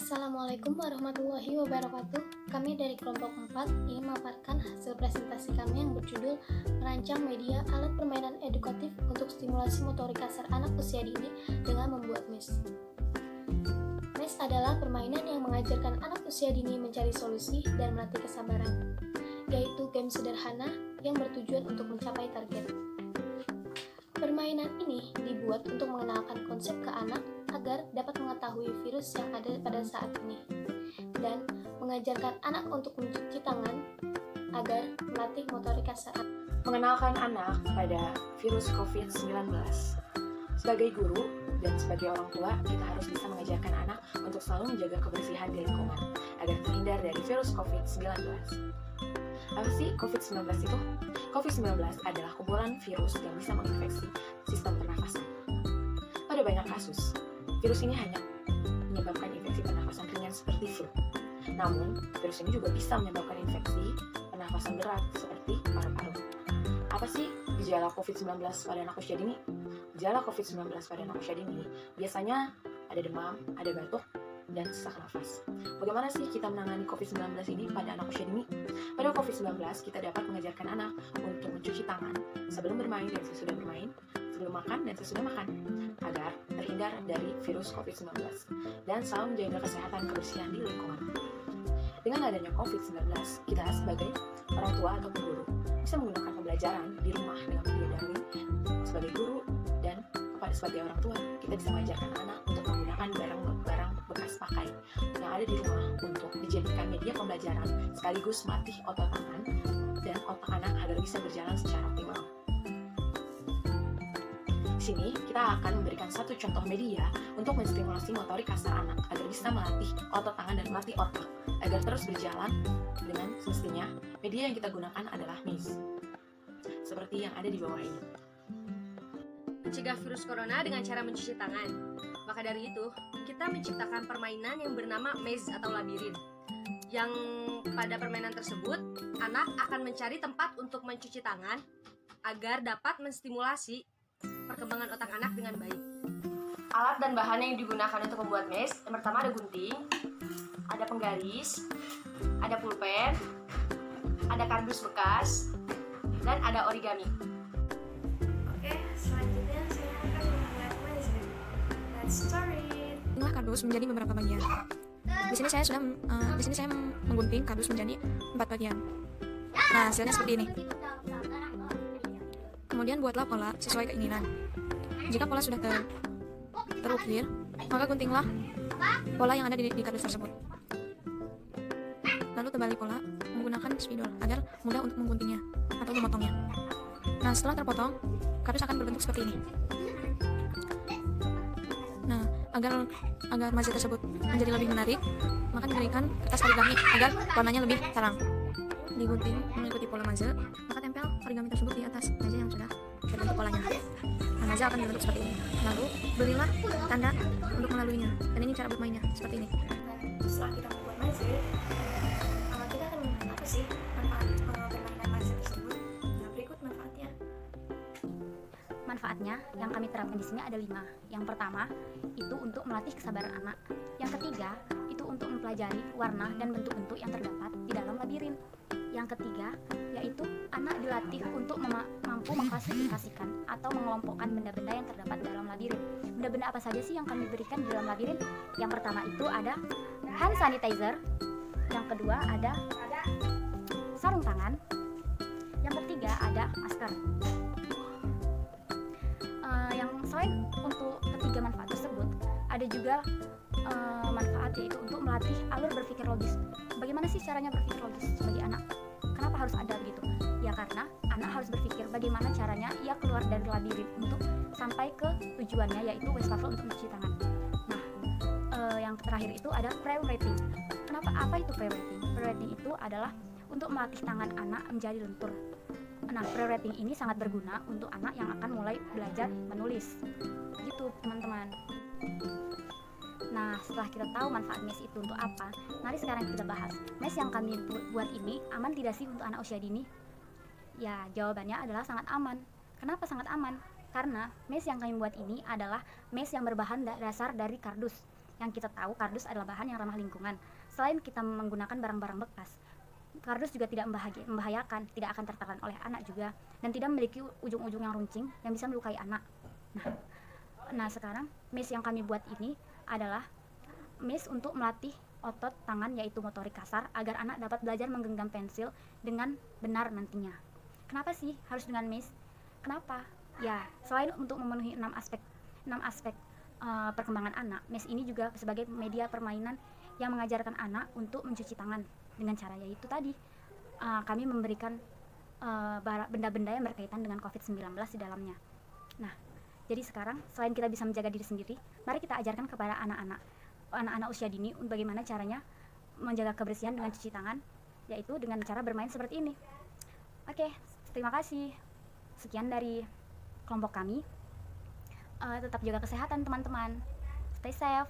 Assalamualaikum warahmatullahi wabarakatuh. Kami dari kelompok 4 ingin memaparkan hasil presentasi kami yang berjudul Merancang Media Alat Permainan Edukatif untuk Stimulasi Motorik Kasar Anak Usia Dini dengan Membuat MES. MES adalah permainan yang mengajarkan anak usia dini mencari solusi dan melatih kesabaran, yaitu game sederhana yang bertujuan untuk mencapai target. Permainan ini dibuat untuk mengenalkan konsep ke anak agar dapat mengetahui virus yang ada pada saat ini dan mengajarkan anak untuk mencuci tangan agar melatih motorik kasar. Mengenalkan anak pada virus COVID-19. Sebagai guru dan sebagai orang tua, kita harus bisa mengajarkan anak untuk selalu menjaga kebersihan di lingkungan agar terhindar dari virus COVID-19. Apa sih COVID-19 itu? COVID-19 adalah kumpulan virus yang bisa menginfeksi sistem pernafasan. Pada banyak kasus, virus ini hanya menyebabkan infeksi pernafasan ringan seperti flu. Namun, virus ini juga bisa menyebabkan infeksi pernafasan berat seperti paru-paru. Apa sih gejala COVID-19 pada anak usia dini? Gejala COVID-19 pada anak usia dini biasanya ada demam, ada batuk, dan sesak nafas. Bagaimana sih kita menangani COVID-19 ini pada anak usia dini? Pada COVID-19, kita dapat mengajarkan anak untuk mencuci tangan sebelum bermain dan sesudah bermain, sebelum makan dan sesudah makan, agar terhindar dari virus COVID-19 dan selalu menjaga kesehatan kebersihan di lingkungan. Dengan adanya COVID-19, kita sebagai orang tua atau guru bisa menggunakan pembelajaran di rumah dengan media daring. Sebagai guru dan sebagai orang tua, kita bisa mengajarkan anak untuk menggunakan barang-barang bekas pakai yang ada di rumah untuk dijadikan media pembelajaran sekaligus melatih otot tangan dan otak anak agar bisa berjalan secara optimal. Di sini kita akan memberikan satu contoh media untuk menstimulasi motorik kasar anak agar bisa melatih otot tangan dan melatih otak agar terus berjalan dengan semestinya. Media yang kita gunakan adalah MES, seperti yang ada di bawah ini. Mencegah virus corona dengan cara mencuci tangan. Maka dari itu, kita menciptakan permainan yang bernama maze atau labirin. Yang pada permainan tersebut, anak akan mencari tempat untuk mencuci tangan agar dapat menstimulasi perkembangan otak anak dengan baik. Alat dan bahan yang digunakan untuk membuat maze, yang pertama ada gunting, ada penggaris, ada pulpen, ada kardus bekas, dan ada origami. Selanjutnya saya akan membuat maze. Let's start it. Inilah kardus menjadi beberapa bagian. Di sini saya menggunting kardus menjadi 4 bagian. Nah, hasilnya seperti ini. Kemudian buatlah pola sesuai keinginan. Jika pola sudah terukir, maka guntinglah pola yang ada di kardus tersebut. Lalu tebali pola menggunakan spidol agar mudah untuk mengguntingnya atau memotongnya. Nah, setelah terpotong, kardus akan berbentuk seperti ini. Nah, agar maze tersebut menjadi lebih menarik, maka diberikan kertas origami agar warnanya lebih terang. Digunting mengikuti pola maze, maka tempel origami tersebut di atas maze yang sudah terbentuk polanya. Nah, maze akan dibentuk seperti ini. Lalu berilah tanda untuk melaluinya. Dan ini cara bermainnya seperti ini. Setelah kita membuat maze, kita akan melihat apa sih manfaat permainan maze tersebut. Nah, berikut manfaatnya. Manfaatnya yang kami terapkan di sini ada 5. Yang pertama, itu untuk melatih kesabaran anak. Yang ketiga, itu untuk mempelajari warna dan bentuk-bentuk yang terdapat di dalam labirin. Yang ketiga, yaitu anak dilatih untuk mampu mengklasifikasikan atau mengelompokkan benda-benda yang terdapat dalam labirin. Benda-benda apa saja sih yang kami berikan di dalam labirin? Yang pertama itu ada hand sanitizer. Yang kedua ada sarung tangan. Yang ketiga ada masker. Yang selain untuk ketiga manfaat tersebut, ada juga manfaat yaitu untuk melatih alur berpikir logis. Bagaimana sih caranya berpikir logis sebagai anak? Kenapa harus ada begitu? Ya karena anak harus berpikir bagaimana caranya ia keluar dari labirin untuk sampai ke tujuannya, yaitu wastafel untuk mencuci tangan. Nah, yang terakhir itu ada pre-rating. Kenapa? Apa itu pre-rating? Pre-rating itu adalah untuk melatih tangan anak menjadi lentur. Nah, pre-rating ini sangat berguna untuk anak yang akan mulai belajar menulis. Gitu, teman-teman. Nah, setelah kita tahu manfaat MES itu untuk apa, mari sekarang kita bahas. MES yang kami buat ini aman tidak sih untuk anak usia dini? Ya, jawabannya adalah sangat aman. Kenapa sangat aman? Karena MES yang kami buat ini adalah MES yang berbahan dasar dari kardus. Yang kita tahu kardus adalah bahan yang ramah lingkungan. Selain kita menggunakan barang-barang bekas, kardus juga tidak membahayakan, tidak akan tertelan oleh anak juga, dan tidak memiliki ujung-ujung yang runcing yang bisa melukai anak. Nah, sekarang maze yang kami buat ini adalah maze untuk melatih otot tangan, yaitu motorik kasar, agar anak dapat belajar menggenggam pensil dengan benar nantinya. Kenapa sih harus dengan maze? Kenapa? Ya, selain untuk memenuhi 6 aspek perkembangan anak, maze ini juga sebagai media permainan yang mengajarkan anak untuk mencuci tangan dengan cara yaitu tadi kami memberikan benda-benda yang berkaitan dengan COVID-19 di dalamnya. Nah, jadi sekarang selain kita bisa menjaga diri sendiri, mari kita ajarkan kepada anak-anak usia dini bagaimana caranya menjaga kebersihan dengan cuci tangan, yaitu dengan cara bermain seperti ini. Oke, terima kasih. Sekian dari kelompok kami. Tetap jaga kesehatan teman-teman. Stay safe.